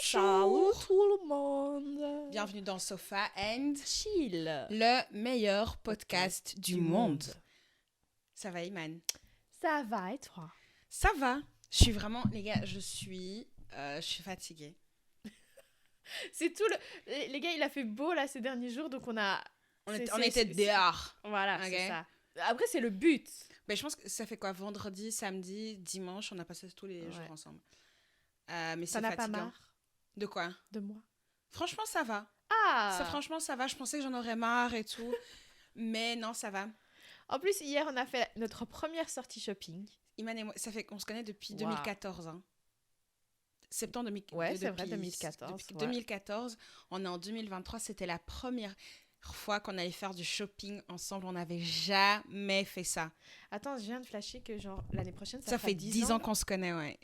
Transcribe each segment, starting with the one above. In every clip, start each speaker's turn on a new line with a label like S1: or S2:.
S1: Salut tout le monde.
S2: Bienvenue dans Sofa and
S1: Chill.
S2: le meilleur podcast du monde. Ça va, Iman?
S1: Ça va et toi?
S2: Ça va. Je suis vraiment, les gars, je suis fatiguée.
S1: C'est tout le... Les gars, il a fait beau là ces derniers jours, donc on
S2: était dehors.
S1: Voilà,
S2: Okay.
S1: c'est ça. Après, c'est le but.
S2: Mais je pense que ça fait quoi? Vendredi, samedi, dimanche, on a passé tous les jours ensemble. Mais
S1: ça
S2: c'est
S1: n'a
S2: fatigant.
S1: pas marre?
S2: De quoi?
S1: De moi.
S2: Franchement, ça va.
S1: Ah!
S2: Franchement, ça va. Je pensais que j'en aurais marre et tout. Mais non, ça va.
S1: En plus, hier, on a fait notre première sortie shopping.
S2: Iman et moi, ça fait qu'on se connaît depuis 2014. Hein. Septembre 2014.
S1: Ouais, c'est vrai, 2014.
S2: Depuis 2014. On est en 2023. C'était la première fois qu'on allait faire du shopping ensemble. On n'avait jamais fait ça.
S1: Attends, je viens de flasher que genre l'année prochaine,
S2: ça fait 10 ans qu'on se connaît, ouais.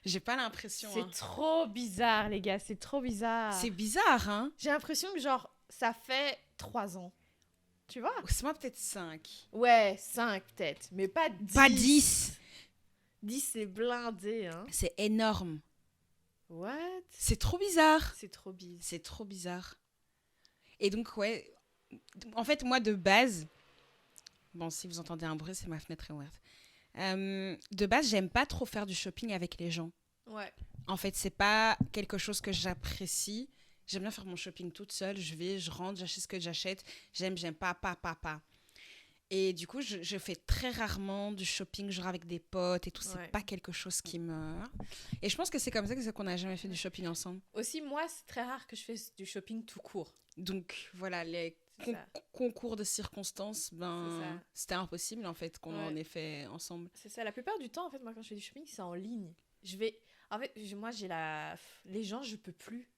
S2: J'ai pas l'impression.
S1: C'est trop bizarre, les gars. C'est trop bizarre.
S2: C'est bizarre, hein?
S1: J'ai l'impression que genre, ça fait 3 ans. Tu vois?
S2: C'est moi peut-être 5.
S1: Ouais, 5 peut-être. Mais pas 10.
S2: Pas 10.
S1: 10, c'est blindé, hein.
S2: C'est énorme.
S1: What?
S2: C'est trop bizarre.
S1: C'est trop bizarre.
S2: C'est trop bizarre. Et donc, ouais. En fait, moi, de base... Bon, si vous entendez un bruit, c'est ma fenêtre est ouverte. De base, j'aime pas trop faire du shopping avec les gens.
S1: Ouais.
S2: En fait, c'est pas quelque chose que j'apprécie. J'aime bien faire mon shopping toute seule. Je rentre, j'achète ce que j'achète. J'aime pas. Et du coup, je fais très rarement du shopping, genre avec des potes et tout. C'est pas quelque chose qui me... Et je pense que c'est comme ça qu'on n'a jamais fait du shopping ensemble.
S1: Aussi, moi, c'est très rare que je fasse du shopping tout court.
S2: Donc, voilà, les concours de circonstances, c'était impossible, en fait, qu'on en ait fait ensemble.
S1: C'est ça. La plupart du temps, en fait, moi, quand je fais du shopping, c'est en ligne. En fait, moi, les gens, je peux plus.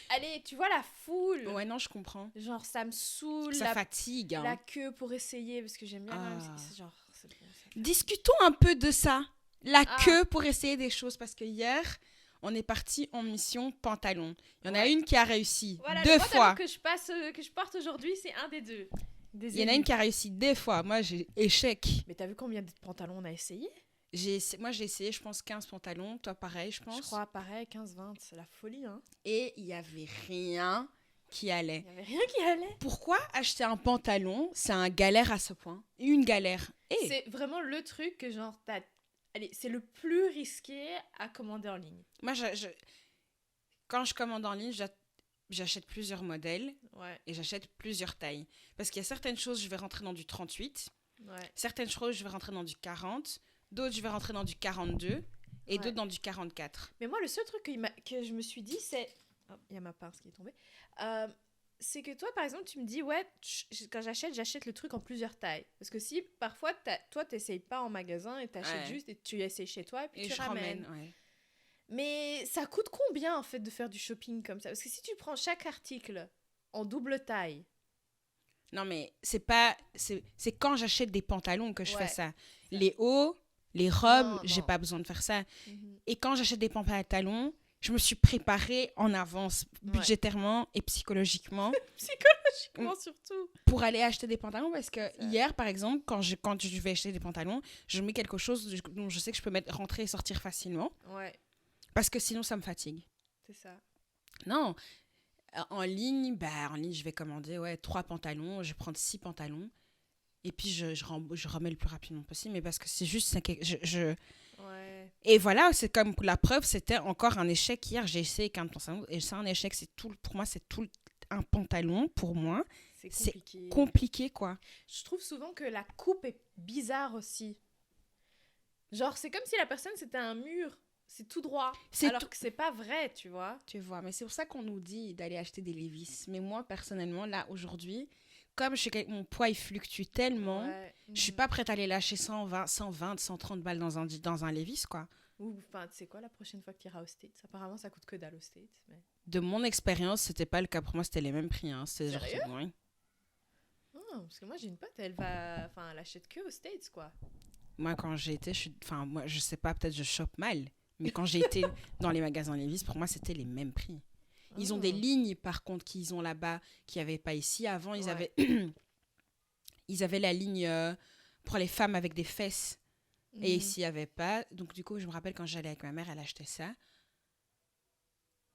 S1: Allez, tu vois la foule.
S2: Ouais, non, je comprends.
S1: Genre, ça me saoule.
S2: Ça fatigue. Hein.
S1: La queue pour essayer, parce que j'aime bien. C'est genre, c'est bon,
S2: discutons un peu de ça. La queue pour essayer des choses. Parce que hier, on est parti en mission pantalon. Il y en a une qui a réussi 2 fois.
S1: Que je porte aujourd'hui, c'est un des deux.
S2: Il y en a une qui a réussi 2 fois. Moi, j'ai échec.
S1: Mais t'as vu combien de pantalons on a essayé?
S2: Moi, j'ai essayé, je pense, 15 pantalons. Toi, pareil, je pense.
S1: Je crois, pareil, 15-20. C'est la folie, hein.
S2: Et il n'y avait rien qui allait.
S1: Il n'y avait rien qui allait.
S2: Pourquoi acheter un pantalon, c'est un galère à ce point? Une galère.
S1: C'est vraiment le truc que, genre, Allez, c'est le plus risqué à commander en ligne.
S2: Moi, quand je commande en ligne, j'achète plusieurs modèles et j'achète plusieurs tailles. Parce qu'il y a certaines choses, je vais rentrer dans du 38. Certaines choses, je vais rentrer dans du 40. D'autres, je vais rentrer dans du 42 et d'autres dans du 44.
S1: Mais moi, le seul truc que je me suis dit, c'est... Oh, il y a ma pince qui est tombée. C'est que toi, par exemple, tu me dis, quand j'achète le truc en plusieurs tailles. Parce que si, parfois, toi, t'essayes pas en magasin et t'achètes juste et tu essayes chez toi et puis tu ramènes. Mais ça coûte combien, en fait, de faire du shopping comme ça? Parce que si tu prends chaque article en double taille...
S2: Non, mais c'est quand j'achète des pantalons que je fais ça. Les hauts... Les robes, j'ai pas besoin de faire ça. Et quand j'achète des pantalons, je me suis préparée en avance, budgétairement et psychologiquement.
S1: Psychologiquement surtout.
S2: Pour aller acheter des pantalons, parce que hier, par exemple, quand je vais acheter des pantalons, je mets quelque chose dont je sais que je peux rentrer et sortir facilement. Ouais. Parce que sinon, ça me fatigue.
S1: C'est ça.
S2: Non. En ligne, je vais commander 3 pantalons, je vais prendre 6 pantalons. Et puis, je remets le plus rapidement possible. Mais parce que c'est juste... Et voilà, c'est comme la preuve, c'était encore un échec. Hier, j'ai essayé 15 pantalons. Et c'est un échec. Pour moi, c'est tout un pantalon. Pour moi, c'est compliqué, quoi.
S1: Je trouve souvent que la coupe est bizarre aussi. Genre, c'est comme si la personne, c'était un mur. C'est tout droit. Alors que c'est pas vrai, tu vois.
S2: Tu vois, mais c'est pour ça qu'on nous dit d'aller acheter des Levi's. Mais moi, personnellement, là, aujourd'hui... Comme mon poids il fluctue tellement, je suis pas prête à aller lâcher 120, 130 balles dans un Levi's, quoi.
S1: Enfin, tu sais quoi, la prochaine fois que tu iras aux States, apparemment ça coûte que dalle aux States. Mais...
S2: De mon expérience, c'était pas le cas pour moi, c'était les mêmes prix. Hein.
S1: Sérieux? Parce que moi j'ai une pote, elle achète que aux States, quoi.
S2: Moi quand j'ai été, moi je sais pas, peut-être je chope mal, mais quand j'ai été dans les magasins Levi's, pour moi c'était les mêmes prix. Ils ont des lignes, par contre, qu'ils ont là-bas, qu'il n'y avait pas ici. Avant, ils avaient la ligne pour les femmes avec des fesses. Et s'il n'y avait pas... Donc, du coup, je me rappelle quand j'allais avec ma mère, elle achetait ça.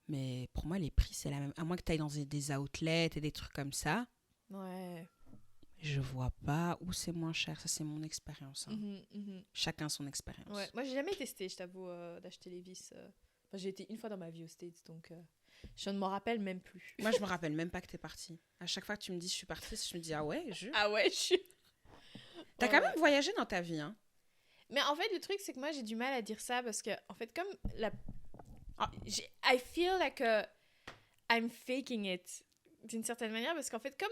S2: Mais pour moi, les prix, c'est la même. À moins que tu ailles dans des outlets et des trucs comme ça.
S1: Ouais.
S2: Je vois pas où c'est moins cher. Ça, c'est mon expérience. Hein. Chacun son expérience.
S1: Ouais. Moi, j'ai jamais testé, je t'avoue, d'acheter Levi's. Enfin, j'ai été une fois dans ma vie aux States, donc je ne m'en rappelle même plus.
S2: Moi, je me rappelle même pas que t'es partie. À chaque fois que tu me dis je suis partie, je me dis ah ouais,
S1: Ah ouais, je suis...
S2: T'as quand même voyagé dans ta vie, hein.
S1: Mais en fait, le truc, c'est que moi, j'ai du mal à dire ça parce que, en fait, comme I feel like I'm faking it d'une certaine manière parce qu'en fait, comme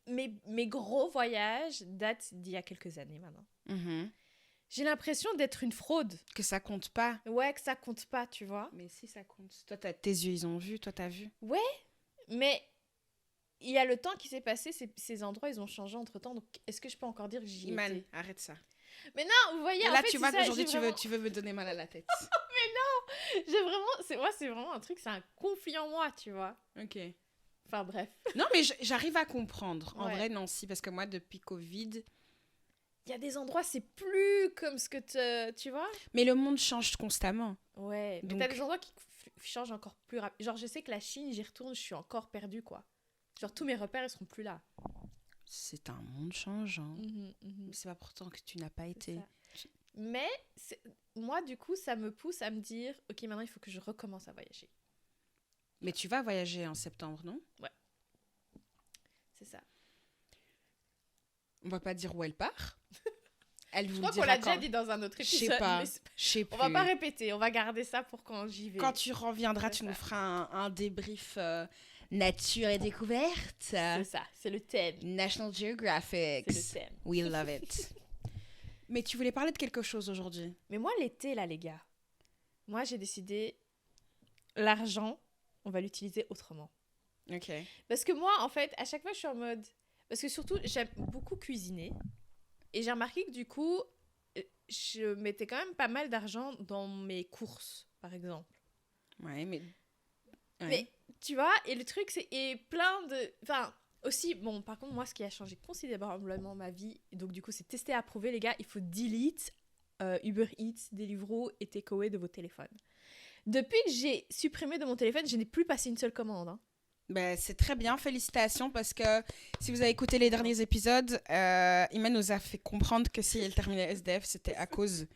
S1: mes gros voyages datent d'il y a quelques années maintenant, j'ai l'impression d'être une fraude.
S2: Que ça compte pas.
S1: Ouais, que ça compte pas, tu vois.
S2: Mais si ça compte. Toi, tes yeux, ils ont vu. Toi, t'as vu.
S1: Ouais, mais il y a le temps qui s'est passé, ces endroits, ils ont changé entre-temps, donc est-ce que je peux encore dire que j'y étais?
S2: Arrête ça.
S1: Mais non, vous voyez,
S2: et
S1: en
S2: là,
S1: fait,
S2: tu vois qu'aujourd'hui,
S1: vraiment...
S2: tu veux me donner mal à la tête.
S1: Mais non, j'ai vraiment... c'est vraiment un truc, c'est un conflit en moi, tu vois.
S2: Ok.
S1: Enfin, bref.
S2: Non, mais j'arrive à comprendre. En
S1: Ouais.
S2: vrai, Nancy, parce que moi, depuis Covid...
S1: Il y a des endroits, c'est plus comme ce que tu vois.
S2: Mais le monde change constamment.
S1: Ouais, mais
S2: donc...
S1: t'as des endroits qui changent encore plus rapidement. Genre, je sais que la Chine, j'y retourne, je suis encore perdue, quoi. Genre, tous mes repères, ils seront plus là.
S2: C'est un monde changeant. C'est pas pourtant que tu n'as pas été.
S1: Mais moi, du coup, ça me pousse à me dire, ok, maintenant, il faut que je recommence à voyager.
S2: Mais tu vas voyager en septembre, non?
S1: Ouais. C'est ça.
S2: On va pas dire où elle part. Elle vous
S1: je crois
S2: dira
S1: qu'on l'a
S2: quand...
S1: déjà dit dans un autre épisode.
S2: Je sais pas.
S1: On va pas répéter, on va garder ça pour quand j'y vais.
S2: Quand tu reviendras, tu nous feras un débrief nature et découverte.
S1: C'est ça, c'est le thème.
S2: National Geographic.
S1: C'est le thème.
S2: We love it. Mais tu voulais parler de quelque chose aujourd'hui.
S1: Mais moi, l'été, là, les gars, moi, j'ai décidé, l'argent, on va l'utiliser autrement.
S2: Ok.
S1: Parce que moi, en fait, à chaque fois, je suis en mode... Parce que surtout, j'aime beaucoup cuisiner. Et j'ai remarqué que du coup, je mettais quand même pas mal d'argent dans mes courses, par exemple.
S2: Ouais, mais... Ouais.
S1: Mais, tu vois, et le truc, c'est... Et plein de... Enfin, aussi, bon, par contre, moi, ce qui a changé considérablement ma vie, donc du coup, c'est tester, approuver, les gars, il faut delete Uber Eats, Deliveroo et Takeaway de vos téléphones. Depuis que j'ai supprimé de mon téléphone, je n'ai plus passé une seule commande, hein.
S2: Ben, c'est très bien, félicitations, parce que si vous avez écouté les derniers épisodes, Iman nous a fait comprendre que si elle terminait SDF, c'était à cause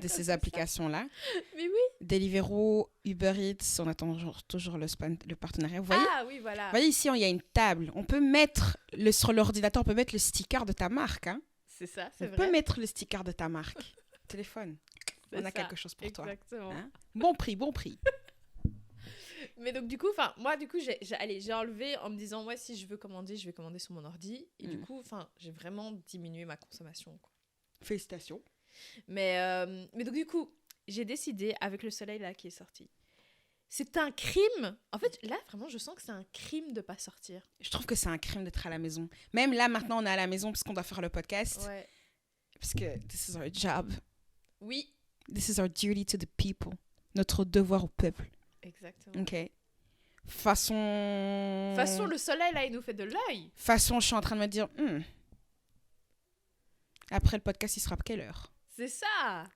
S2: de ces applications-là.
S1: Mais oui.
S2: Deliveroo, Uber Eats, on attend toujours le partenariat. Vous voyez?
S1: Ah oui, voilà.
S2: Vous voyez, ici, il y a une table. On peut mettre, sur l'ordinateur, on peut mettre le sticker de ta marque. Hein?
S1: C'est ça, c'est vrai.
S2: On peut mettre le sticker de ta marque. Téléphone. On a quelque chose pour toi.
S1: Exactement.
S2: Hein? Bon prix, bon prix.
S1: Mais donc, du coup, moi, j'ai enlevé en me disant, ouais, si je veux commander, je vais commander sur mon ordi. Et du coup, j'ai vraiment diminué ma consommation, quoi.
S2: Félicitations.
S1: Mais donc, du coup, j'ai décidé, avec le soleil là qui est sorti, c'est un crime. En fait, là, vraiment, je sens que c'est un crime de pas sortir.
S2: Je trouve que c'est un crime d'être à la maison. Même là, maintenant, on est à la maison parce qu'on doit faire le podcast.
S1: Ouais.
S2: Parce que this is our job.
S1: Oui.
S2: This is our duty to the people. Notre devoir au peuple.
S1: Exactement.
S2: Ok. Façon,
S1: le soleil, là, il nous fait de l'œil.
S2: Je suis en train de me dire, après le podcast, il sera à quelle heure?
S1: C'est ça.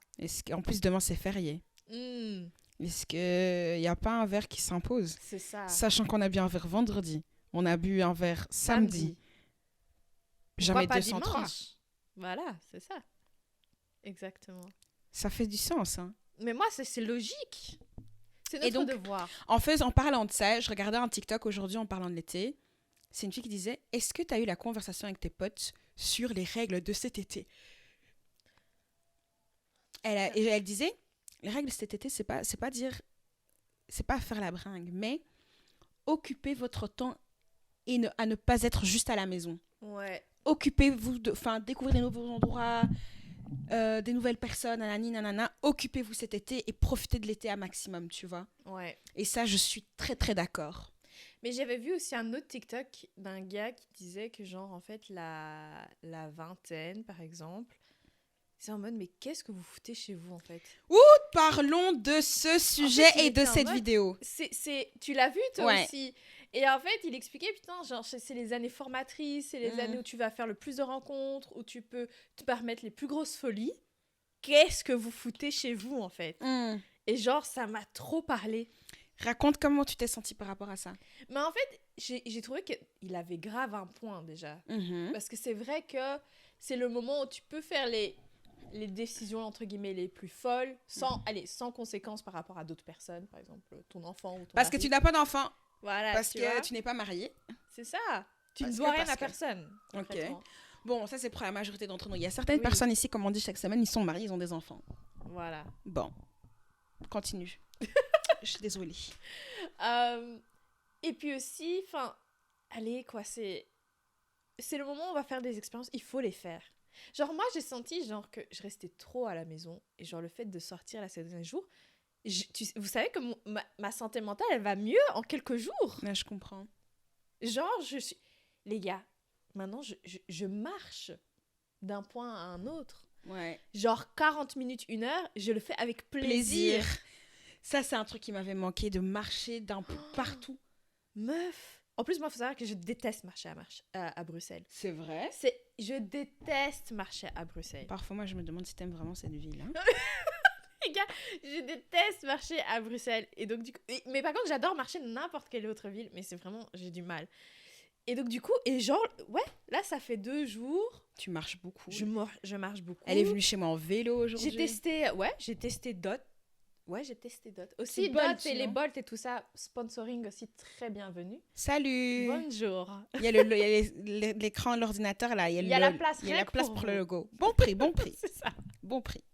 S2: En plus, demain, c'est férié. Est-ce qu'il n'y a pas un verre qui s'impose?
S1: C'est ça.
S2: Sachant qu'on a bu un verre vendredi, on a bu un verre samedi. Jamais 203.
S1: Dimanche. Voilà, c'est ça. Exactement.
S2: Ça fait du sens, hein.
S1: Mais moi, c'est logique. C'est notre devoir.
S2: En parlant de ça, je regardais un TikTok aujourd'hui en parlant de l'été. C'est une fille qui disait, est-ce que tu as eu la conversation avec tes potes sur les règles de cet été? Et elle disait, les règles de cet été, c'est pas faire la bringue, mais occupez votre temps à ne pas être juste à la maison.
S1: Ouais.
S2: Occupez-vous découvrir des nouveaux endroits, des nouvelles personnes, nanana. Occupez-vous cet été et profitez de l'été à maximum, tu vois.
S1: Ouais.
S2: Et ça, je suis très, très d'accord.
S1: Mais j'avais vu aussi un autre TikTok d'un gars qui disait que genre, en fait, la vingtaine, par exemple, c'est en mode, mais qu'est-ce que vous foutez chez vous, en fait?
S2: Parlons de ce sujet et de cette vidéo.
S1: Tu l'as vu, toi
S2: ouais.
S1: aussi? Et en fait, il expliquait, putain, genre, c'est les années formatrices, c'est les années où tu vas faire le plus de rencontres, où tu peux te permettre les plus grosses folies, qu'est-ce que vous foutez chez vous, en fait?
S2: Mm.
S1: Et genre, ça m'a trop parlé.
S2: Raconte comment tu t'es sentie par rapport à ça.
S1: Mais en fait, j'ai trouvé qu'il avait grave un point, déjà.
S2: Mhm.
S1: Parce que c'est vrai que c'est le moment où tu peux faire les décisions, entre guillemets, les plus folles, sans conséquences par rapport à d'autres personnes, par exemple, ton enfant ou ton
S2: Parce que
S1: mari.
S2: tu n'as pas d'enfant.
S1: Voilà,
S2: Parce
S1: tu
S2: que
S1: vois.
S2: tu n'es pas mariée.
S1: C'est ça. Tu
S2: Parce
S1: ne
S2: que-
S1: dois rien
S2: parce
S1: à
S2: que.
S1: personne.
S2: Ok.
S1: concrètement.
S2: Bon, ça c'est pour la majorité d'entre nous. Il y a certaines
S1: Oui.
S2: personnes ici, comme on dit chaque semaine, ils sont mariés, ils ont des enfants.
S1: Voilà.
S2: Bon, continue. Je suis désolée.
S1: Et puis aussi, enfin, allez, quoi, c'est le moment où on va faire des expériences, il faut les faire. Genre, moi, j'ai senti, genre, que je restais trop à la maison. Et genre, le fait de sortir, là, ces derniers jours, vous savez que ma santé mentale, elle va mieux en quelques jours.
S2: Mais je comprends.
S1: Genre, les gars, maintenant, je marche d'un point à un autre.
S2: Ouais.
S1: Genre, 40 minutes, 1 heure, je le fais avec plaisir.
S2: Ça, c'est un truc qui m'avait manqué, de marcher d'un peu partout.
S1: Meuf. En plus, moi, il faut savoir que je déteste marcher à Bruxelles.
S2: C'est vrai.
S1: Je déteste marcher à Bruxelles.
S2: Parfois, moi, je me demande si t'aimes vraiment cette ville. Hein.
S1: Les gars, je déteste marcher à Bruxelles. Et donc, mais par contre, j'adore marcher dans n'importe quelle autre ville. Mais c'est vraiment, j'ai du mal. Et donc, du coup, et genre, ouais, là, ça fait 2 jours.
S2: Tu marches beaucoup.
S1: Je marche beaucoup.
S2: Elle est venue chez moi en vélo aujourd'hui.
S1: J'ai testé Dot. Ouais, j'ai testé Dot. Aussi,
S2: C'est
S1: Dot
S2: Bolt,
S1: et les
S2: non?
S1: Bolt et tout ça, sponsoring aussi très bienvenue.
S2: Salut.
S1: Bonjour.
S2: Il y a l'écran de l'ordinateur là. Il y a
S1: la place,
S2: il y a
S1: rien
S2: la
S1: que
S2: place
S1: pour
S2: pour
S1: vous.
S2: le logo. Bon prix, bon prix.
S1: C'est ça.
S2: Bon prix.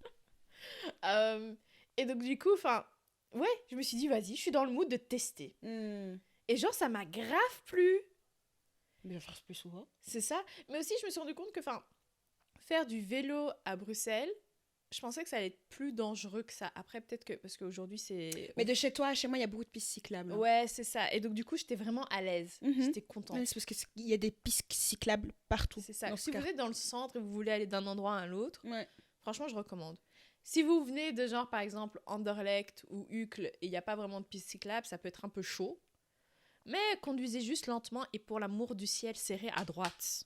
S1: Et donc, du coup, enfin, ouais, je me suis dit, vas-y, je suis dans le mood de tester. Et genre, ça m'a grave plu.
S2: Mais je vais faire plus souvent.
S1: C'est ça. Mais aussi, je me suis rendu compte que, enfin, faire du vélo à Bruxelles, je pensais que ça allait être plus dangereux que ça. Après, peut-être que, parce qu'aujourd'hui, c'est...
S2: Mais de chez toi à chez moi, il y a beaucoup de pistes cyclables.
S1: Ouais, c'est ça. Et donc, du coup, j'étais vraiment à l'aise.
S2: Mhm.
S1: J'étais contente.
S2: Ouais, c'est parce qu'il y a des pistes cyclables partout.
S1: C'est ça.
S2: dans
S1: Si
S2: ce
S1: vous
S2: quart-
S1: êtes dans le centre et vous voulez aller d'un endroit à l'autre,
S2: Ouais.
S1: franchement, je recommande. Si vous venez de genre, par exemple, Anderlecht ou Uccle et il n'y a pas vraiment de piste cyclable, ça peut être un peu chaud. Mais conduisez juste lentement et pour l'amour du ciel, serrez à droite.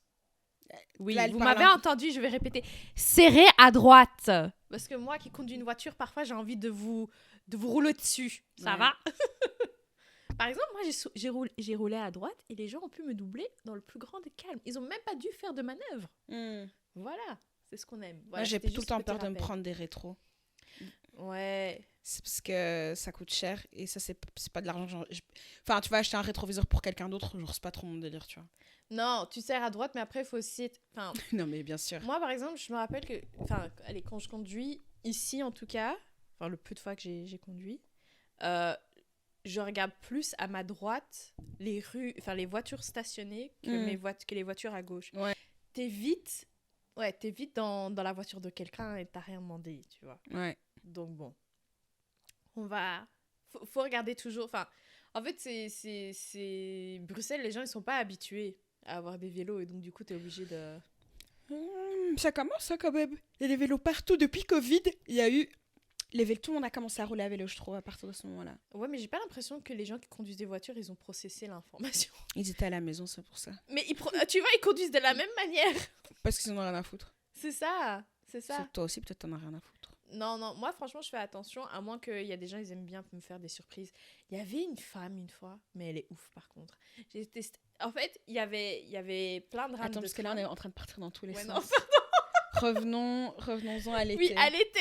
S1: Oui,
S2: Là, elle
S1: vous
S2: parle
S1: m'avez
S2: un peu.
S1: entendu, je vais répéter. Serrez à droite. Parce que moi qui conduis une voiture, parfois j'ai envie de vous rouler dessus. Ça
S2: Ouais.
S1: va? Par exemple, moi j'ai roulé à droite et les gens ont pu me doubler dans le plus grand des calmes. Ils ont même pas dû faire de manœuvre. Voilà, c'est ce qu'on aime. Voilà,
S2: Moi, j'ai
S1: c'était
S2: tout le
S1: juste
S2: temps
S1: petit
S2: peur de me
S1: rappel.
S2: prendre des rétros.
S1: Ouais.
S2: C'est parce que ça coûte cher et ça, c'est pas de l'argent. Enfin, tu vas acheter un rétroviseur pour quelqu'un d'autre, genre, c'est pas trop mon délire, tu vois.
S1: Non, tu serres à droite, mais après, il faut aussi... Enfin,
S2: Non, mais bien sûr.
S1: moi, par exemple, je me rappelle que... Enfin, allez, quand je conduis, ici, en tout cas, enfin, le peu de fois que j'ai conduit, je regarde plus à ma droite les rues... Enfin, les voitures stationnées que les voitures à gauche.
S2: Ouais.
S1: T'es vite dans la voiture de quelqu'un et t'as rien demandé, tu vois.
S2: Ouais.
S1: Donc, bon. On va... Faut regarder toujours... Enfin, en fait, c'est... Bruxelles, les gens, ils sont pas habitués à avoir des vélos et donc, du coup, t'es obligé de...
S2: Ça commence, ça, quand même. Il y a des vélos partout. Depuis Covid, il y a eu... Tout le monde a commencé à rouler à vélo, je trouve, à partir de ce moment-là.
S1: Ouais, mais j'ai pas l'impression que les gens qui conduisent des voitures, ils ont processé l'information.
S2: Ils étaient à la maison, c'est pour ça.
S1: Mais tu vois, ils conduisent de la même manière.
S2: Parce qu'ils en ont rien à foutre.
S1: C'est ça.
S2: Sauf toi aussi, peut-être t'en as rien à foutre.
S1: Non, moi, franchement, je fais attention, à moins qu'il y a des gens, ils aiment bien me faire des surprises. Il y avait une femme, une fois, mais elle est ouf, par contre. J'ai testé... En fait, il y avait plein de rames
S2: Attends,
S1: de
S2: parce que là, on
S1: train.
S2: est en train de partir dans tous les
S1: Ouais,
S2: sens.
S1: non,
S2: Revenons-en à l'été.
S1: oui, à l'été.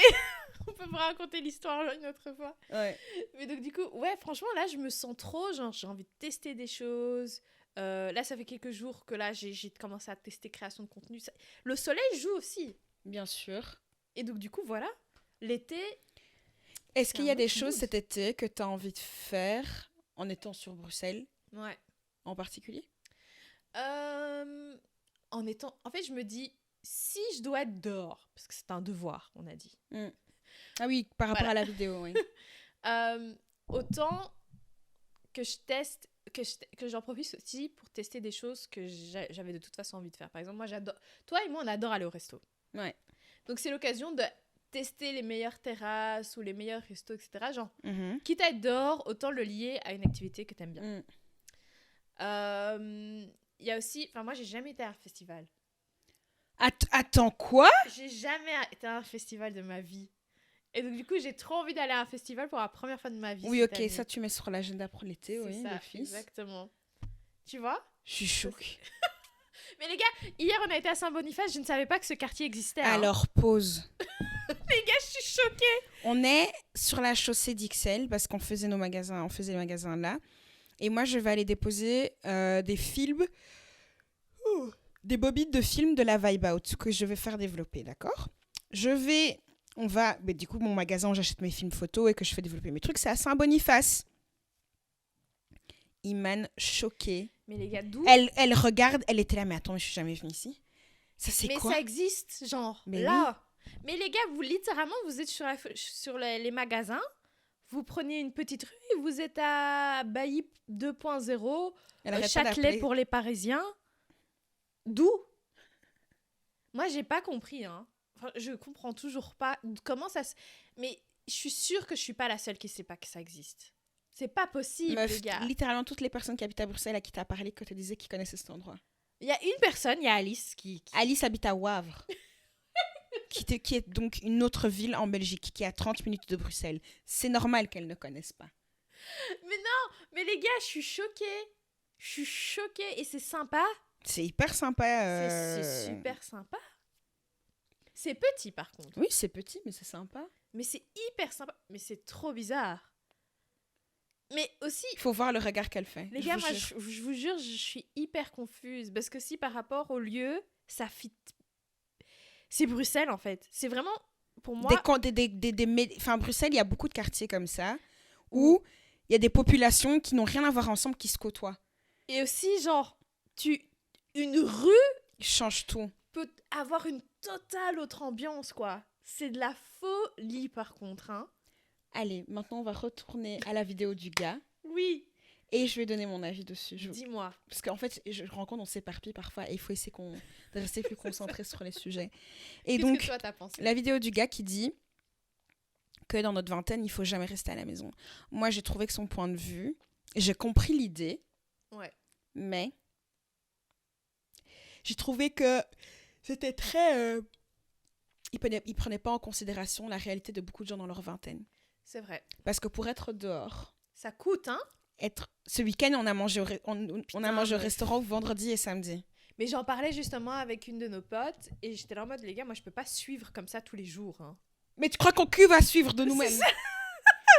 S1: On peut me raconter l'histoire une autre fois.
S2: Ouais.
S1: Mais donc, du coup, ouais, franchement, là, je me sens trop, genre, j'ai envie de tester des choses. Là, ça fait quelques jours que là, j'ai commencé à tester création de contenu. Le soleil joue aussi.
S2: Bien sûr.
S1: Et donc, du coup, voilà. L'été...
S2: Est-ce qu'il y a
S1: un
S2: des
S1: autre
S2: choses
S1: mood.
S2: cet été que tu as envie de faire en étant sur Bruxelles
S1: Ouais.
S2: en particulier?
S1: En fait, je me dis, si je dois être dehors, parce que c'est un devoir, on a dit.
S2: Ah oui, par rapport
S1: Voilà.
S2: à la vidéo, oui.
S1: Autant que je teste, que j'en profite aussi pour tester des choses que j'avais de toute façon envie de faire. Par exemple, moi, j'adore... Toi et moi, on adore aller au resto.
S2: Ouais.
S1: Donc, c'est l'occasion de tester les meilleures terrasses ou les meilleurs restos, etc. Genre,
S2: Mhm.
S1: quitte à être dehors, autant le lier à une activité que t'aimes bien. Il y a aussi... Enfin, moi, j'ai jamais été à un festival.
S2: Attends, quoi?
S1: J'ai jamais été à un festival de ma vie. Et donc, du coup, j'ai trop envie d'aller à un festival pour la première fois de ma vie.
S2: Oui,
S1: cette
S2: ok,
S1: année.
S2: ça tu mets sur l'agenda pour l'été,
S1: C'est
S2: oui,
S1: ça,
S2: d'office.
S1: exactement. Tu vois?
S2: Je suis choquée.
S1: Mais les gars, hier, on a été à Saint-Boniface. Je ne savais pas que ce quartier existait. Hein.
S2: Alors, pause.
S1: Les gars, je suis choquée.
S2: On est sur la chaussée d'Ixelles parce qu'on faisait nos magasins, on faisait les magasins là. Et moi, je vais aller déposer des films, des bobines de films de la Vibe Out que je vais faire développer, d'accord? Mais du coup, mon magasin où j'achète mes films photos et que je fais développer mes trucs, c'est à Saint-Boniface. Iman choquée.
S1: Mais les gars, d'où?
S2: Elle regarde, elle était là, mais attends, mais je suis jamais venue ici. Ça, c'est
S1: Mais
S2: quoi?
S1: ça existe, genre,
S2: Mais
S1: là. Mais les gars, vous, littéralement, vous êtes sur les magasins, vous prenez une petite rue, et vous êtes à Bailly 2.0,
S2: Elle arrête pas
S1: Châtelet
S2: d'appeler.
S1: pour les Parisiens. D'où? Moi, j'ai pas compris, hein. Enfin, je comprends toujours pas comment ça se... Mais je suis sûre que je suis pas la seule qui sait pas que ça existe. C'est pas possible,
S2: Meuf,
S1: les gars.
S2: littéralement, toutes les personnes qui habitent à Bruxelles à qui t'as parlé, que tu disais qu'ils connaissaient cet endroit.
S1: Il y a une personne, il y a Alice qui...
S2: Alice habite à Wavre, qui est donc une autre ville en Belgique, qui est à 30 minutes de Bruxelles. C'est normal qu'elle ne connaisse pas.
S1: Mais non, mais les gars, je suis choquée. Je suis choquée et c'est sympa.
S2: C'est hyper sympa.
S1: C'est super sympa. C'est petit par contre.
S2: Oui, c'est petit, mais c'est sympa.
S1: Mais c'est hyper sympa. Mais c'est trop bizarre. Mais aussi,
S2: Il faut voir le regard qu'elle fait.
S1: les gars, moi, je vous jure, je suis hyper confuse. Parce que si par rapport au lieu, ça fit. C'est Bruxelles en fait. C'est vraiment, pour moi.
S2: Enfin, Bruxelles, il y a beaucoup de quartiers comme ça où il y a des populations qui n'ont rien à voir ensemble qui se côtoient.
S1: Et aussi, genre, une rue
S2: Change tout.
S1: peut avoir une totale autre ambiance, quoi. C'est de la folie, par contre, hein.
S2: Allez, maintenant, on va retourner à la vidéo du gars.
S1: Oui.
S2: Et je vais donner mon avis dessus.
S1: Dis-moi.
S2: Parce qu'en fait, je me rends compte, on s'éparpille parfois et il faut essayer de rester plus concentré sur les sujets. Et
S1: Qu'est-ce
S2: donc,
S1: que toi, t'as pensé?
S2: la vidéo du gars qui dit que dans notre vingtaine, il faut jamais rester à la maison. Moi, j'ai trouvé que son point de vue, j'ai compris l'idée,
S1: Ouais.
S2: mais j'ai trouvé que c'était très... il prenait pas en considération la réalité de beaucoup de gens dans leur vingtaine.
S1: C'est vrai.
S2: Parce que pour être dehors,
S1: Ça coûte, hein?
S2: ce week-end, on a mangé on a mangé au
S1: meuf.
S2: restaurant vendredi et samedi.
S1: Mais j'en parlais justement avec une de nos potes et j'étais là en mode, les gars, moi, je peux pas suivre comme ça tous les jours, hein.
S2: Mais tu crois qu'on cul va suivre de nous-mêmes?
S1: C'est ça.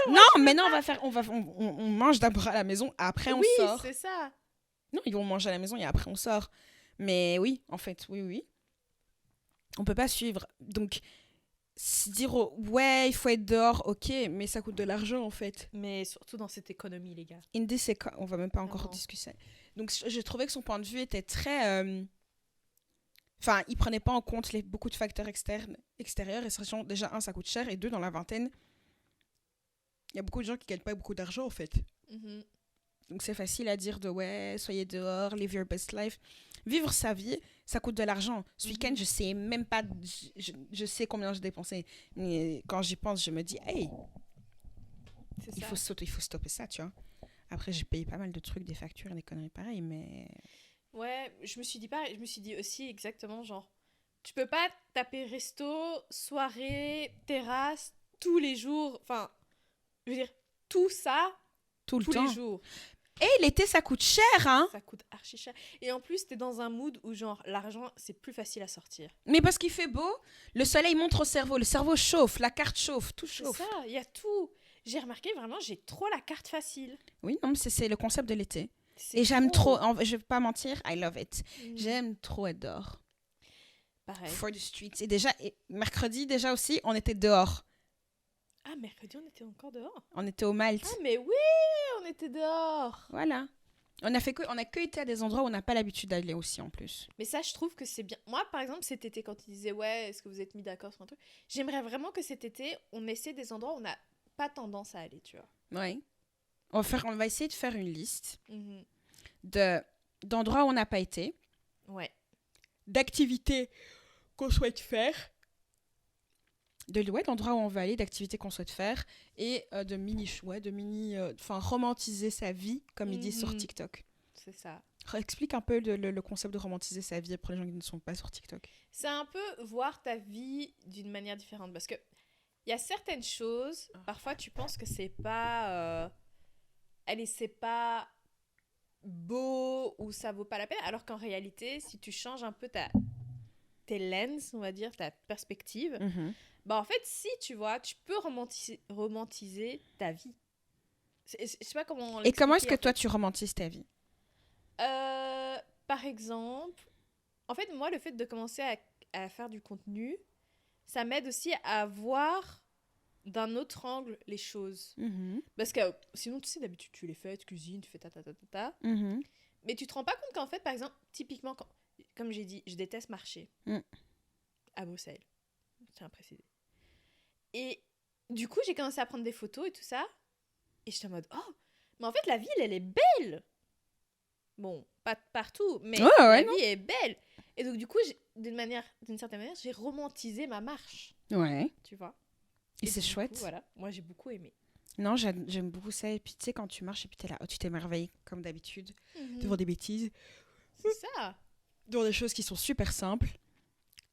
S2: Non, mais non, on mange d'abord à la maison, après on
S1: Oui,
S2: sort.
S1: c'est ça.
S2: Non, ils vont manger à la maison et après on sort. Mais oui, en fait, oui. On peut pas suivre. Donc, se dire, ouais, il faut être dehors, ok, mais ça coûte de l'argent en fait.
S1: Mais surtout dans cette économie, les gars.
S2: Indy, on va même pas encore
S1: Vraiment.
S2: discuter. Donc, j'ai trouvé que son point de vue était très... Enfin, il prenait pas en compte beaucoup de facteurs extérieurs. Et sachant, déjà, un, ça coûte cher. Et deux, dans la vingtaine, il y a beaucoup de gens qui gagnent pas beaucoup d'argent, en fait.
S1: Mhm.
S2: Donc, c'est facile à dire ouais, soyez dehors, live your best life. Vivre sa vie, ça coûte de l'argent. Ce week-end, je sais même pas... Je sais combien j'ai dépensé. Mais quand j'y pense, je me dis, hey,
S1: C'est
S2: il
S1: ça.
S2: faut stopper ça, tu vois. Après, j'ai payé pas mal de trucs, des factures, des conneries pareilles, mais...
S1: Ouais, je me suis dit pareil. Je me suis dit aussi exactement, genre, tu peux pas taper resto, soirée, terrasse, tous les jours. Enfin, je veux dire, tout ça,
S2: Tout le
S1: tous
S2: temps.
S1: les jours.
S2: Et l'été, ça coûte cher, hein.
S1: Ça coûte archi cher. Et en plus, t'es dans un mood où, genre, l'argent, c'est plus facile à sortir.
S2: Mais parce qu'il fait beau, le soleil montre au cerveau, le cerveau chauffe, la carte chauffe, tout
S1: C'est
S2: chauffe.
S1: ça, il y a tout. J'ai remarqué, vraiment, j'ai trop la carte facile.
S2: Oui, non, mais c'est le concept de l'été.
S1: C'est
S2: Et j'aime trop, je vais pas mentir, I love it.
S1: Mm.
S2: J'aime trop être dehors.
S1: Pareil.
S2: For the streets. Et mercredi, déjà aussi, on était dehors.
S1: Ah, mercredi, on était encore dehors.
S2: On était au Malte.
S1: Ah, mais oui, on était dehors.
S2: Voilà. On a que été à des endroits où on n'a pas l'habitude d'aller aussi, en plus.
S1: Mais ça, je trouve que c'est bien. Moi, par exemple, cet été, quand ils disaient, ouais, est-ce que vous êtes mis d'accord sur un truc, j'aimerais vraiment que cet été, on essaie des endroits où on n'a pas tendance à aller, tu vois.
S2: Oui. On va essayer de faire une liste
S1: Mhm.
S2: d'endroits où on n'a pas été,
S1: Ouais.
S2: d'activités qu'on souhaite faire, d'endroits où on va aller, d'activités qu'on souhaite faire, et de romantiser sa vie, comme ils disent sur
S1: Mhm.
S2: TikTok.
S1: c'est ça.
S2: Explique un peu le concept de romantiser sa vie pour les gens qui ne sont pas sur TikTok.
S1: C'est un peu voir ta vie d'une manière différente. Parce que il y a certaines choses, parfois tu penses que c'est pas... allez, c'est pas beau ou ça vaut pas la peine. Alors qu'en réalité, si tu changes un peu tes lenses, on va dire, ta perspective, bah en fait, si tu vois, tu peux romantiser ta vie. Je sais pas comment
S2: Et comment est-ce que
S1: l'expliquer,
S2: toi, tu romantises ta vie?
S1: Par exemple, en fait, moi, le fait de commencer à faire du contenu, ça m'aide aussi à voir d'un autre angle les choses. Parce que sinon, tu sais, d'habitude, tu les fais, tu cuisines, tu fais ta. Mais tu te rends pas compte qu'en fait, par exemple, typiquement, comme j'ai dit, je déteste marcher à Bruxelles. Je tiens à préciser. Et du coup, j'ai commencé à prendre des photos et tout ça. Et j'étais en mode, oh, mais en fait, la ville, elle est belle. Bon, pas partout, mais la vie est belle. Et donc, du coup, d'une certaine manière, j'ai romantisé ma marche.
S2: Ouais.
S1: Tu vois.
S2: Et c'est chouette.
S1: Coup, voilà, moi, j'ai beaucoup aimé.
S2: Non, j'aime beaucoup ça. Et puis, tu sais, quand tu marches et puis t'es là, tu t'émerveilles, comme d'habitude, devant des bêtises.
S1: C'est ça.
S2: Devant des choses qui sont super simples.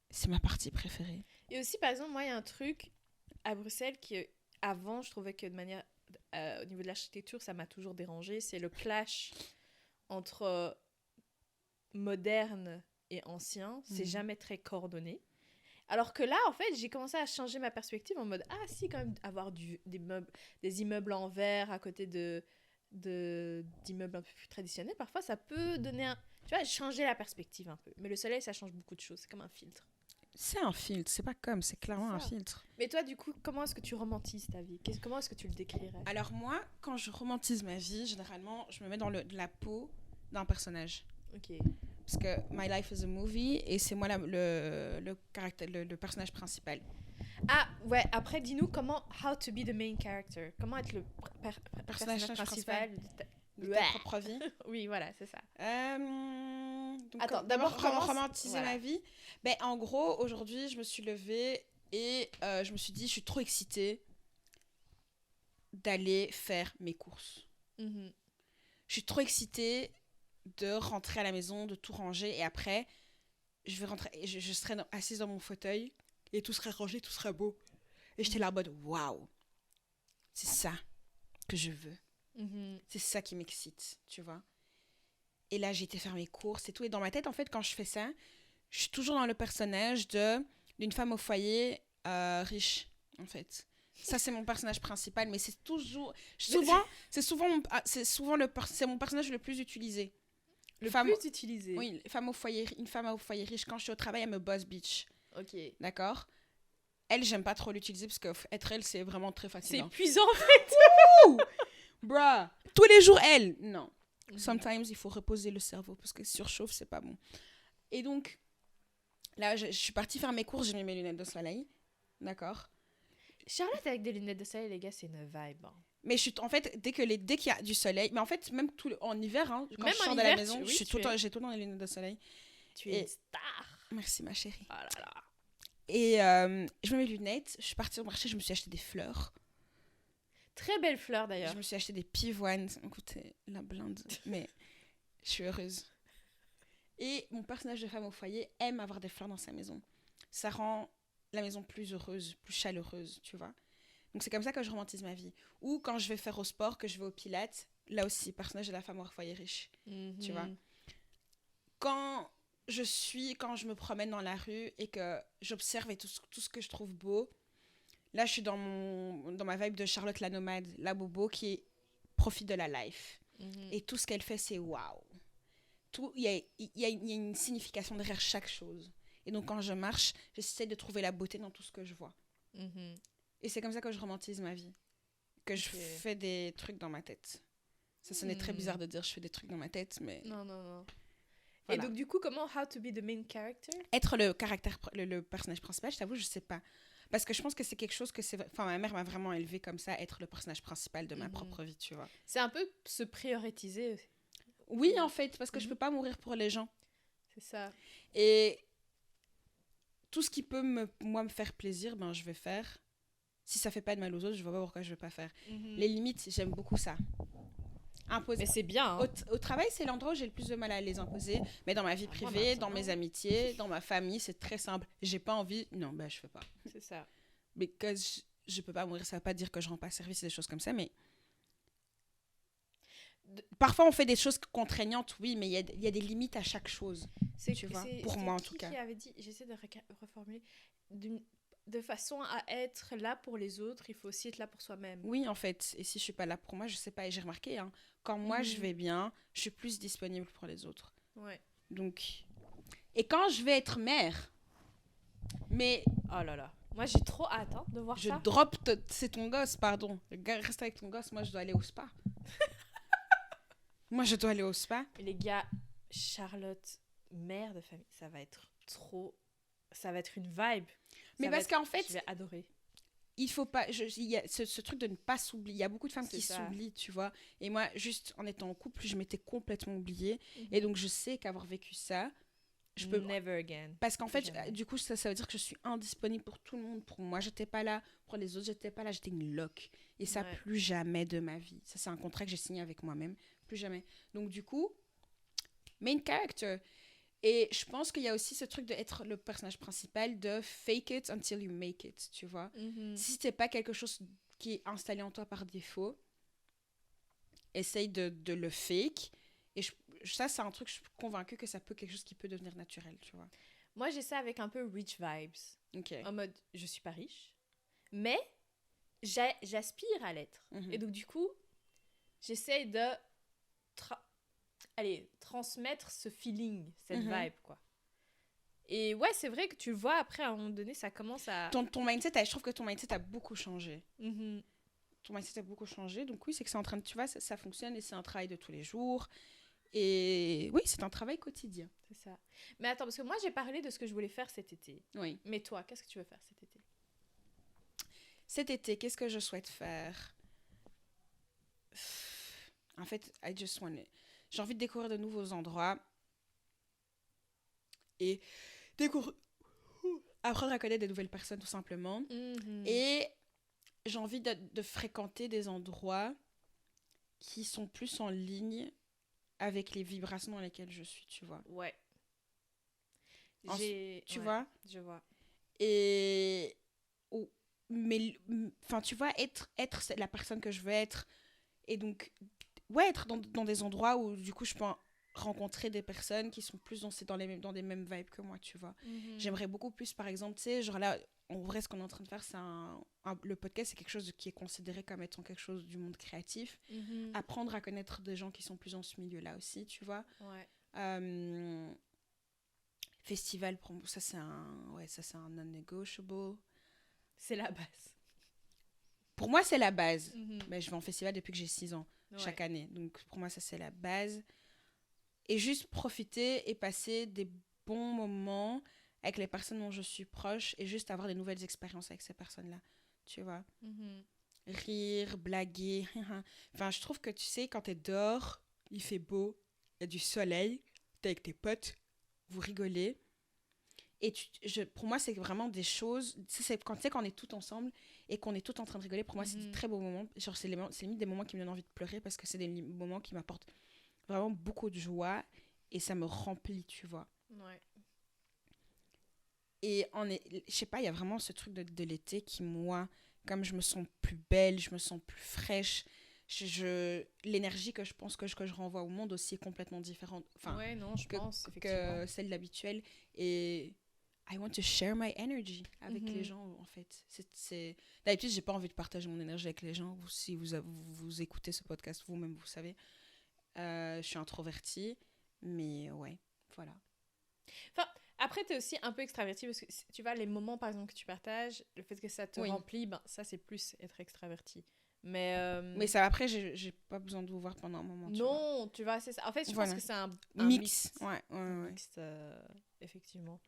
S2: C'est ma partie préférée.
S1: Et aussi, par exemple, moi, il y a un truc à Bruxelles qui, avant, je trouvais que de manière... au niveau de l'architecture, ça m'a toujours dérangé. C'est le clash entre moderne et ancien. C'est jamais très coordonné. Alors que là, en fait, j'ai commencé à changer ma perspective en mode, ah si, quand même, avoir des immeubles en verre à côté d'immeubles un peu plus traditionnels, parfois, ça peut donner tu vois, changer la perspective un peu. Mais le soleil, ça change beaucoup de choses. C'est comme un filtre.
S2: C'est un filtre, c'est pas comme, c'est clairement un filtre.
S1: Mais toi, du coup, comment est-ce que tu romantises ta vie? Comment est-ce que tu le décrirais?
S2: Alors moi, quand je romantise ma vie, généralement, je me mets dans la peau d'un personnage.
S1: Ok.
S2: Parce que My Life is a Movie, et c'est moi le personnage principal.
S1: Ah, ouais, après, dis-nous how to be the main character. Comment être le personnage principal
S2: de ta propre vie.
S1: Oui, voilà, c'est ça.
S2: Donc,
S1: attends, d'abord,
S2: comment romantiser ma vie? Ben, en gros, aujourd'hui, je me suis levée et je me suis dit, je suis trop excitée d'aller faire mes courses. Je suis trop excitée de rentrer à la maison, de tout ranger, et après, je vais rentrer, et je serai assise dans mon fauteuil, et tout serait rangé, tout serait beau. Et j'étais là en mode, waouh, c'est ça que je veux. C'est ça qui m'excite, tu vois. Et là, j'ai été faire mes courses et tout. Et dans ma tête, en fait, quand je fais ça, je suis toujours dans le personnage d'une femme au foyer riche, en fait. Ça, c'est mon personnage principal, mais c'est toujours... c'est mon personnage le plus utilisé.
S1: Plus utilisé.
S2: Oui, une femme au foyer riche. Quand je suis au travail, elle me boss bitch.
S1: Ok.
S2: D'accord. Elle, j'aime pas trop l'utiliser parce qu'être elle, c'est vraiment très facile.
S1: C'est épuisant, en fait.
S2: Bruh. Tous les jours, elle. Non. Sometimes, il faut reposer le cerveau parce que surchauffe, c'est pas bon. Et donc, là, je suis partie faire mes courses, j'ai mis mes lunettes de soleil. D'accord.
S1: Charlotte avec des lunettes de soleil, les gars, c'est une vibe. Hein.
S2: Mais en fait, dès qu'il y a du soleil, mais en fait, même en hiver, hein, quand
S1: même
S2: je sors de la maison, j'ai tout le temps les lunettes de soleil.
S1: Tu es une star.
S2: Merci, ma chérie.
S1: Oh là là.
S2: Et je mets mes lunettes, je suis partie au marché, je me suis acheté des fleurs.
S1: Très belles fleurs, d'ailleurs.
S2: Je me suis acheté des pivoines. Écoutez, la blinde. Mais je suis heureuse. Et mon personnage de femme au foyer aime avoir des fleurs dans sa maison. Ça rend la maison plus heureuse, plus chaleureuse, tu vois. Donc c'est comme ça que je romantise ma vie. Ou quand je vais faire au sport, que je vais au pilates, là aussi, personnage de la femme au foyer riche, tu vois. Quand je me promène dans la rue et que j'observe et tout ce que je trouve beau, là, je suis dans ma vibe de Charlotte la nomade, la bobo qui profite de la life. Et tout ce qu'elle fait, c'est waouh. Il y a une signification derrière chaque chose. Et donc, quand je marche, j'essaie de trouver la beauté dans tout ce que je vois. Et c'est comme ça que je romantise ma vie. Que je fais des trucs dans ma tête. Ça sonnait très bizarre de dire je fais des trucs dans ma tête, mais...
S1: Non. Voilà. Et donc, du coup, comment how to be the main character?
S2: Être le personnage principal, je t'avoue, je sais pas. Parce que je pense que c'est quelque chose que ma mère m'a vraiment élevée comme ça, être le personnage principal de ma propre vie, tu vois.
S1: C'est un peu se prioriser.
S2: Oui, en fait, parce que je peux pas mourir pour les gens.
S1: C'est ça.
S2: Et tout ce qui peut me faire plaisir, ben je vais faire. Si ça fait pas de mal aux autres, je vois pas pourquoi je vais pas faire. Les limites, j'aime beaucoup ça. Imposer.
S1: Mais c'est bien, hein.
S2: Au travail, c'est l'endroit où j'ai le plus de mal à les imposer. Mais dans ma vie privée, dans mes amitiés, dans ma famille, c'est très simple. J'ai pas envie. Non, ben, je fais pas.
S1: C'est ça.
S2: Mais que je peux pas mourir, ça veut pas dire que je rends pas service et des choses comme ça, mais. Parfois, on fait des choses contraignantes, oui, mais il y a des limites à chaque chose. Tu vois, pour moi en tout cas.
S1: Qui avait dit, j'essaie de reformuler, de façon à être là pour les autres, il faut aussi être là pour soi-même.
S2: Oui, en fait. Et si je suis pas là pour moi, je sais pas. Et j'ai remarqué, hein, quand moi je vais bien, je suis plus disponible pour les autres.
S1: Ouais.
S2: Donc. Et quand je vais être mère, mais.
S1: Oh là là. Moi, j'ai trop hâte de voir ça.
S2: Je drop. C'est ton gosse, pardon. Reste avec ton gosse, moi je dois aller au spa. Moi je dois aller au spa.
S1: Mais les gars, Charlotte, mère de famille, ça va être trop. Ça va être une vibe.
S2: Mais parce qu'en fait.
S1: Je vais adorer.
S2: Il faut pas. Il y a ce truc de ne pas s'oublier. Il y a beaucoup de femmes qui s'oublient, tu vois. Et moi, juste en étant en couple, je m'étais complètement oubliée. Et donc, je sais qu'avoir vécu ça, je peux.
S1: Never again.
S2: Parce qu'en fait, du coup, ça veut dire que je suis indisponible pour tout le monde. Pour moi, j'étais pas là. Pour les autres, j'étais pas là. J'étais une loque. Et ça, plus jamais de ma vie. Ça, c'est un contrat que j'ai signé avec moi-même. Plus jamais. Donc, du coup, main character. Et je pense qu'il y a aussi ce truc d'être le personnage principal, de fake it until you make it, tu vois. Si c'est pas quelque chose qui est installé en toi par défaut, essaye de le fake. Et ça, c'est un truc, je suis convaincue que ça peut quelque chose qui peut devenir naturel, tu vois.
S1: Moi, j'ai ça avec un peu rich vibes.
S2: Okay.
S1: En mode, je suis pas riche, mais j'aspire à l'être. Et donc, du coup, j'essaie de transmettre ce feeling, cette vibe, quoi. Et ouais, c'est vrai que tu le vois après, à un moment donné, ça commence à...
S2: Ton mindset, je trouve que ton mindset a beaucoup changé. Ton mindset a beaucoup changé. Donc oui, c'est que c'est en train de... Tu vois, ça fonctionne et c'est un travail de tous les jours. Et oui, c'est un travail quotidien.
S1: C'est ça. Mais attends, parce que moi, j'ai parlé de ce que je voulais faire cet été.
S2: Oui.
S1: Mais toi, qu'est-ce que tu veux faire cet été?
S2: Cet été, qu'est-ce que je souhaite faire? En fait, j'ai envie de découvrir de nouveaux endroits et apprendre à connaître de nouvelles personnes, tout simplement. Et j'ai envie de fréquenter des endroits qui sont plus en ligne avec les vibrations dans lesquelles je suis, tu vois.
S1: Ouais.
S2: Tu vois?
S1: Je vois.
S2: Et... mais, enfin, tu vois, être la personne que je veux être. Et donc, ouais, être dans des endroits où, du coup, je peux rencontrer des personnes qui sont plus dans des mêmes vibes que moi, tu vois. J'aimerais beaucoup plus, par exemple, tu sais, genre là, en vrai, ce qu'on est en train de faire, c'est le podcast, c'est quelque chose qui est considéré comme étant quelque chose du monde créatif. Apprendre à connaître des gens qui sont plus dans ce milieu-là aussi, tu vois.
S1: Ouais.
S2: Festival, ça c'est un non-negotiable.
S1: C'est la base.
S2: Pour moi, c'est la base. Mais je vais en festival depuis que j'ai 6 ans, chaque
S1: Ouais.
S2: année. Donc, pour moi, ça, c'est la base. Et juste profiter et passer des bons moments avec les personnes dont je suis proche et juste avoir des nouvelles expériences avec ces personnes-là. Tu vois? Rire, blaguer. Enfin, je trouve que, tu sais, quand t'es dehors, il fait beau, il y a du soleil, t'es avec tes potes, vous rigolez. Et pour moi, c'est vraiment des choses... C'est quand, tu sais, quand on est tout ensemble et qu'on est tout en train de rigoler, pour moi, c'est des très beaux moments. Genre, c'est limite des moments qui me donnent envie de pleurer parce que c'est des moments qui m'apportent vraiment beaucoup de joie et ça me remplit, tu vois.
S1: Ouais.
S2: Et je sais pas, il y a vraiment ce truc de l'été qui, moi, comme je me sens plus belle, je me sens plus fraîche, l'énergie que je pense que je renvoie au monde aussi est complètement différente. Enfin,
S1: ouais, non, je pense,
S2: que celle d'habituelle. Et I want to share my energy avec les gens, en fait. D'habitude, j'ai pas envie de partager mon énergie avec les gens. Si vous écoutez ce podcast, vous-même, vous savez. Je suis introvertie, mais ouais, voilà.
S1: Enfin, après, t'es aussi un peu extravertie parce que tu vois, les moments, par exemple, que tu partages, le fait que ça te remplit, ben, ça, c'est plus être extraverti. Mais
S2: ça, après, j'ai pas besoin de vous voir pendant un moment.
S1: Non, tu vois, c'est ça. En fait, je pense que c'est un
S2: mix.
S1: Un mix, effectivement.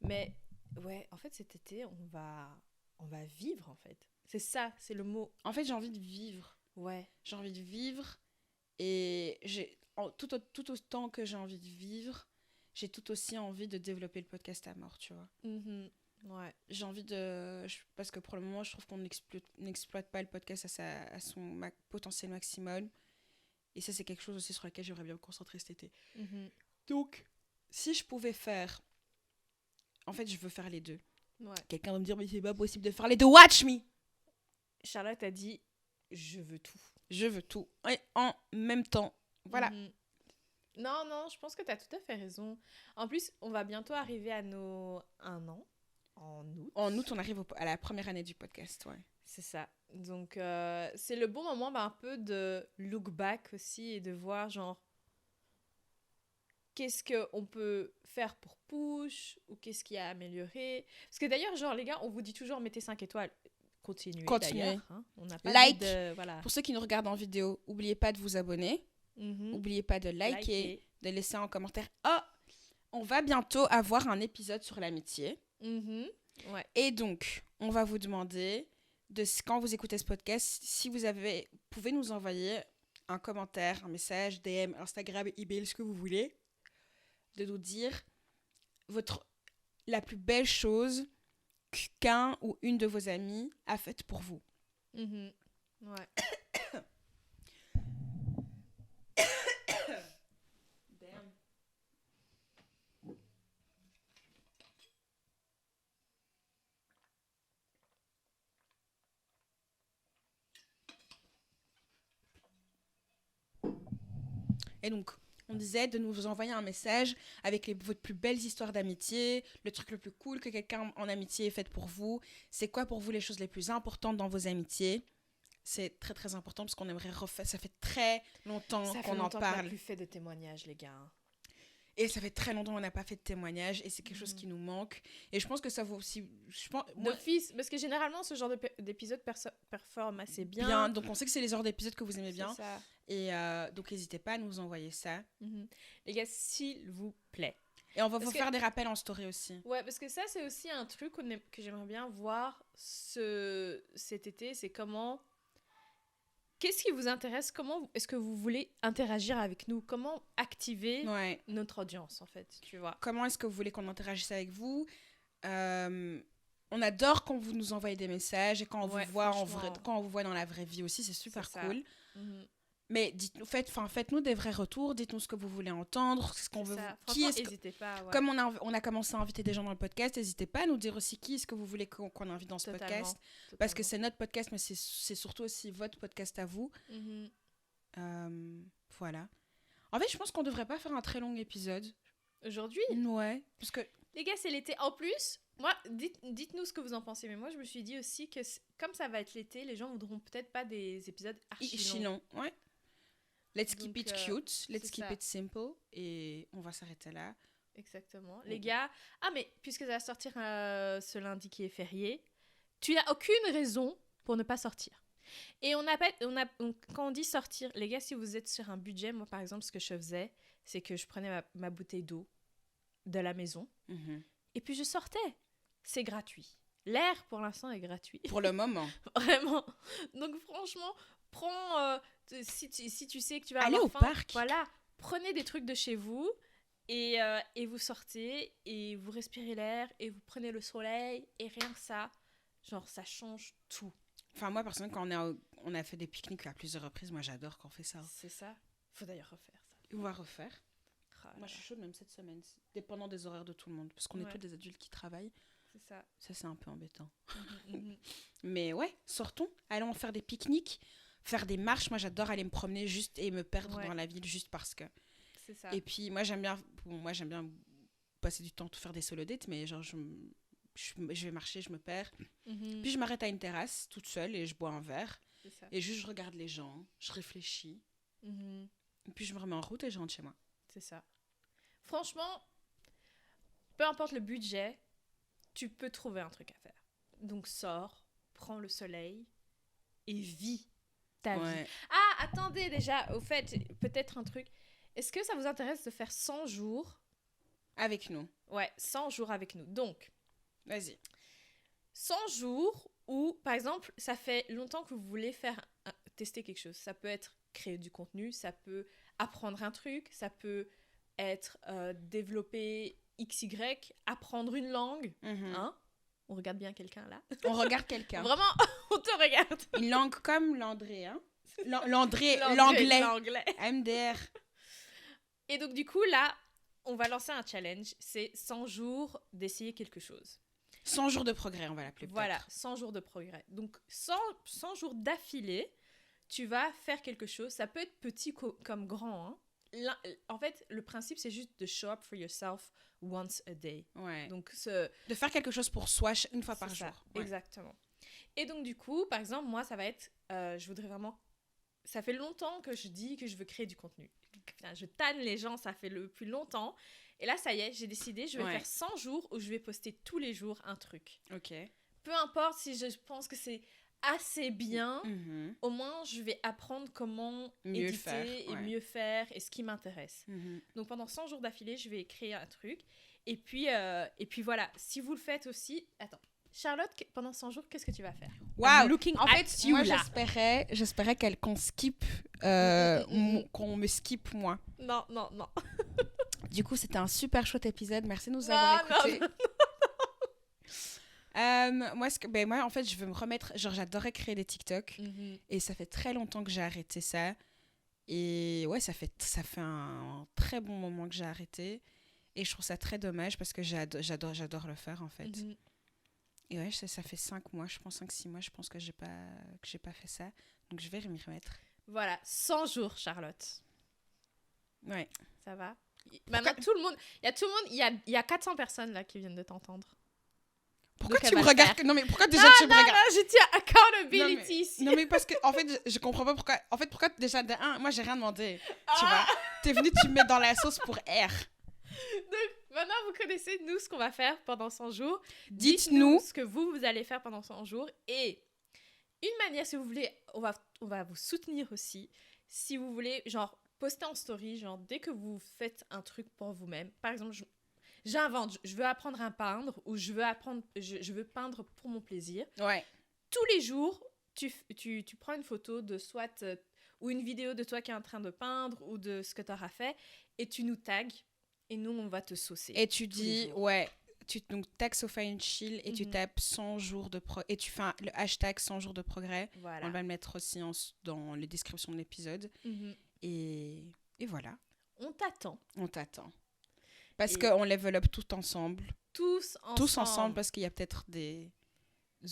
S1: Mais, ouais, en fait, cet été, on va vivre, en fait. C'est ça, c'est le mot.
S2: En fait, j'ai envie de vivre.
S1: Ouais.
S2: J'ai envie de vivre. Et tout autant que j'ai envie de vivre, j'ai tout aussi envie de développer le podcast à mort, tu vois.
S1: Ouais.
S2: J'ai envie parce que pour le moment, je trouve qu'on n'exploite pas le podcast à son potentiel maximum. Et ça, c'est quelque chose aussi sur lequel j'aimerais bien me concentrer cet été.
S1: Mhm.
S2: Donc, si je pouvais faire... En fait, je veux faire les deux.
S1: Ouais.
S2: Quelqu'un va me dire, mais c'est pas possible de faire les deux. Watch me!
S1: Charlotte a dit je veux tout.
S2: Je veux tout. Et en même temps. Voilà.
S1: Mhm. Non, je pense que tu as tout à fait raison. En plus, on va bientôt arriver à nos 1 an, en août.
S2: En août, on arrive à la première année du podcast, ouais.
S1: C'est ça. Donc, c'est le bon moment un peu de look back aussi et de voir, genre, qu'est-ce qu'on peut faire pour push ou qu'est-ce qui a amélioré. Parce que d'ailleurs, genre, les gars, on vous dit toujours mettez 5 étoiles. Continuez. D'ailleurs. Hein. On n'a pas
S2: like.
S1: Voilà.
S2: Pour ceux qui nous regardent en vidéo, n'oubliez pas de vous abonner. N'oubliez pas de liker, de laisser un commentaire. Oh, on va bientôt avoir un épisode sur l'amitié.
S1: Ouais.
S2: Et donc, on va vous demander, quand vous écoutez ce podcast, si vous pouvez nous envoyer un commentaire, un message, DM, Instagram, email, ce que vous voulez, de nous dire la plus belle chose qu'un ou une de vos amis a faite pour vous.
S1: Ouais.
S2: Et donc, on disait de nous envoyer un message avec votre plus belles histoires d'amitié, le truc le plus cool que quelqu'un en amitié ait fait pour vous. C'est quoi pour vous les choses les plus importantes dans vos amitiés? C'est très très important parce qu'on aimerait refaire. Ça fait très longtemps qu'on en parle.
S1: On n'a plus fait de témoignages, les gars.
S2: Et ça fait très longtemps qu'on n'a pas fait de témoignages et c'est quelque chose qui nous manque. Et je pense que ça vaut aussi...
S1: D'office, parce que généralement, ce genre d'épisode performe assez bien.
S2: Donc on sait que c'est les genres d'épisodes que vous aimez bien.
S1: C'est ça.
S2: Et donc n'hésitez pas à nous envoyer ça.
S1: Les gars, s'il vous plaît.
S2: Et on va vous faire des rappels en story aussi.
S1: Ouais, parce que ça, c'est aussi un truc que j'aimerais bien voir cet été. C'est comment... Qu'est-ce qui vous intéresse? Comment est-ce que vous voulez interagir avec nous? Comment activer notre audience, en fait, tu vois?
S2: Comment est-ce que vous voulez qu'on interagisse avec vous? On adore quand vous nous envoyez des messages et quand on vous voit quand on vous voit dans la vraie vie aussi, c'est super cool. Mais faites-nous des vrais retours, dites-nous ce que vous voulez entendre, ce qu'on veut.
S1: N'hésitez pas. Ouais.
S2: Comme on a commencé à inviter des gens dans le podcast, n'hésitez pas à nous dire aussi qui est-ce que vous voulez qu'on invite dans ce podcast. Parce que c'est notre podcast, mais c'est surtout aussi votre podcast à vous. Voilà. En fait, je pense qu'on devrait pas faire un très long épisode.
S1: Aujourd'hui?
S2: Ouais. Parce que...
S1: Les gars, c'est l'été. En plus, moi, dites-nous ce que vous en pensez. Mais moi, je me suis dit aussi que comme ça va être l'été, les gens voudront peut-être pas des épisodes archi longs.
S2: Ouais. Let's keep it cute, let's keep it simple, et on va s'arrêter là.
S1: Exactement. Les gars, mais puisque ça va sortir ce lundi qui est férié, tu n'as aucune raison pour ne pas sortir. Et quand on dit sortir, les gars, si vous êtes sur un budget, moi par exemple, ce que je faisais, c'est que je prenais ma bouteille d'eau de la maison, et puis je sortais. C'est gratuit. L'air, pour l'instant, est gratuit.
S2: Pour le moment.
S1: Vraiment. Donc franchement, prends... si tu sais que tu vas
S2: aller
S1: avoir
S2: au
S1: faim,
S2: parc.
S1: Voilà, prenez des trucs de chez vous et vous sortez et vous respirez l'air et vous prenez le soleil et rien que ça, genre ça change tout.
S2: Enfin moi personnellement quand on a fait des pique-niques à plusieurs reprises, moi j'adore quand on fait ça.
S1: C'est ça. Faut d'ailleurs refaire ça.
S2: On va refaire.
S1: Oh
S2: moi je suis chaude même cette semaine, dépendant des horaires de tout le monde parce qu'on est tous des adultes qui travaillent.
S1: C'est ça.
S2: Ça c'est un peu embêtant. Mais ouais, sortons, allons faire des pique-niques. Faire des marches, moi j'adore aller me promener juste et me perdre dans la ville juste parce que.
S1: C'est ça.
S2: Et puis moi j'aime bien passer du temps, faire des solo dates, mais genre je vais marcher, je me perds. Puis je m'arrête à une terrasse toute seule et je bois un verre.
S1: C'est ça.
S2: Et juste je regarde les gens, je réfléchis. Et puis je me remets en route et je rentre chez moi.
S1: C'est ça. Franchement, peu importe le budget, tu peux trouver un truc à faire. Donc sors, prends le soleil et vis ta vie. Ah, attendez déjà, au fait, peut-être un truc. Est-ce que ça vous intéresse de faire 100 jours
S2: avec nous?
S1: Ouais, 100 jours avec nous. Donc,
S2: vas-y.
S1: 100 jours où, par exemple, ça fait longtemps que vous voulez tester quelque chose. Ça peut être créer du contenu, ça peut apprendre un truc, ça peut être développer XY, apprendre une langue, hein? On regarde bien quelqu'un là.
S2: On regarde quelqu'un.
S1: Vraiment, on te regarde.
S2: Une langue comme l'André, hein? L'anglais.
S1: L'anglais.
S2: MDR.
S1: Et donc, du coup, là, on va lancer un challenge. C'est 100 jours d'essayer quelque chose.
S2: 100 jours de progrès, on va l'appeler peut-être.
S1: Voilà, 100 jours de progrès. Donc, 100 jours d'affilée, tu vas faire quelque chose. Ça peut être petit comme grand. Hein. En fait, le principe, c'est juste de show up for yourself once a day.
S2: Ouais.
S1: Donc,
S2: de faire quelque chose pour soi une fois par jour.
S1: Ouais. Exactement. Et donc, du coup, par exemple, moi, ça va être... je voudrais vraiment... Ça fait longtemps que je dis que je veux créer du contenu. Putain, je tanne les gens, ça fait le plus longtemps. Et là, ça y est, j'ai décidé, je vais faire 100 jours où je vais poster tous les jours un truc.
S2: Ok.
S1: Peu importe si je pense que c'est assez bien, au moins, je vais apprendre comment éditer et mieux faire et ce qui m'intéresse. Donc, pendant 100 jours d'affilée, je vais créer un truc. Et puis voilà, si vous le faites aussi... Attends. Charlotte, pendant 100 jours, qu'est-ce que tu vas faire?
S2: Waouh! En fait, moi, j'espérais qu'on skip, qu'on me skip, moi.
S1: Non.
S2: Du coup, c'était un super chouette épisode. Merci de nous avoir écoutés. Moi, en fait, je veux me remettre... Genre, j'adorais créer des TikTok. Et ça fait très longtemps que j'ai arrêté ça. Et ouais, ça fait un très bon moment que j'ai arrêté. Et je trouve ça très dommage parce que j'adore le faire, en fait. Et ouais, ça fait 5 mois, je pense, 5-6 mois, je pense que j'ai pas fait ça. Donc, je vais m'y remettre.
S1: Voilà, 100 jours, Charlotte.
S2: Ouais.
S1: Ça va? Maintenant, tout le monde, il y a 400 personnes là qui viennent de t'entendre.
S2: Pourquoi tu me regardes? Non, mais pourquoi déjà tu me regardes?
S1: Non, je tiens accountability ici.
S2: Non, mais parce que, en fait, je comprends pas pourquoi. En fait, pourquoi déjà, moi, j'ai rien demandé. Tu vois? T'es venu, tu me mets dans la sauce pour R.
S1: Donc, maintenant, vous connaissez, nous, ce qu'on va faire pendant 100 jours.
S2: Dites-nous
S1: ce que vous allez faire pendant 100 jours. Et une manière, si vous voulez, on va vous soutenir aussi. Si vous voulez, genre, poster en story, genre, dès que vous faites un truc pour vous-même. Par exemple, j'invente, je veux apprendre à peindre ou je veux peindre pour mon plaisir.
S2: Ouais.
S1: Tous les jours, tu prends une photo de soit... ou une vidéo de toi qui est en train de peindre ou de ce que tu auras fait et tu nous tags. Et nous, on va te saucer.
S2: Et tu dis, donc tags Sofa and Chill et tu tapes 100 jours de progrès. Et tu fais le hashtag 100 jours de progrès.
S1: Voilà.
S2: On va le mettre aussi dans les descriptions de l'épisode. Et voilà.
S1: On t'attend.
S2: Parce qu'on level up tout ensemble.
S1: Tous
S2: ensemble, parce qu'il y a peut-être des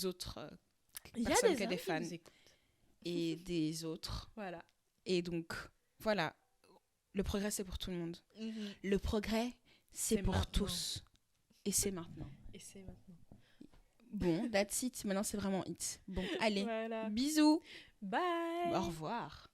S2: autres personnes que des fans. Et des autres.
S1: Voilà.
S2: Et donc, voilà. Le progrès, c'est pour tout le monde. Le progrès, c'est pour tous. Et c'est maintenant. Bon, that's it. Maintenant, c'est vraiment it. Bon, allez.
S1: Voilà.
S2: Bisous.
S1: Bye.
S2: Au revoir.